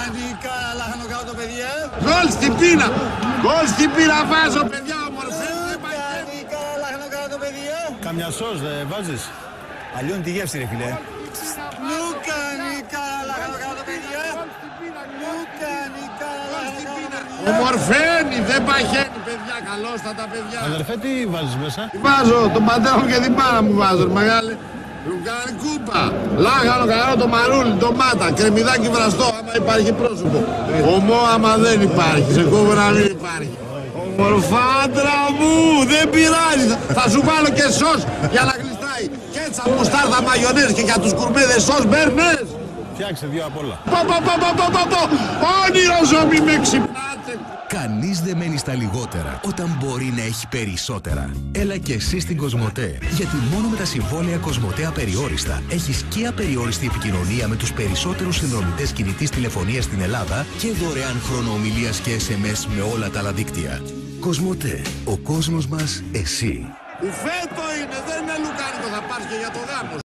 κάνει λάχανο κάτω, παιδιά. Γκολ στην πείνα. Γκολ στην πείνα βάζω, παιδιά. Ομορφέ. Κάνει λάχανο κάτω, παιδιά. Καμιά σως δεν βάζεις? Αλλιώνει τη γεύση, ρε φιλέ. Μου κάνει λάχανο κάτω, παιδιά. Μου κάνει λάχανο κάτω, παιδιά. Ομορφαίνει, δεν παχαίνει, παιδιά. Καλώς τα παιδιά. Αδερφέ, τι βάζεις μέσα? Βάζω τον πατέρα μου και την μάνα μου βάζω, μεγάλη. Λουκάνι κούπα, λάχανο καρό, το μαρούλι, ντομάτα, κρεμμυδάκι βραστό, άμα υπάρχει πρόσωπο. Ομό άμα δεν υπάρχει, σε κόβω να μην υπάρχει. Ομορφάντρα μου, δεν πειράζει, θα σου βάλω και σως για να γλιστράει. Κέτσα, μουστάρδα, μαγιονές και για τους κουρμέδες σως μπέρνες. Φτιάξε δύο απ' όλα. Όνειρο ζω, μη με ξυπνάτε. Κανείς δεν μένει στα λιγότερα όταν μπορεί να έχει περισσότερα. Έλα και εσύ στην Κοσμοτέ. Γιατί μόνο με τα συμβόλαια Κοσμοτέ απεριόριστα έχεις και απεριόριστη επικοινωνία με τους περισσότερους συνδρομητές κινητής τηλεφωνίας στην Ελλάδα και δωρεάν χρόνο ομιλίας και SMS με όλα τα άλλα δίκτυα. Κοσμοτέ. Ο κόσμος μας, εσύ. Ουφέτο είναι, δεν είναι λουκάνικο, θα πάρεις και για το γάμο.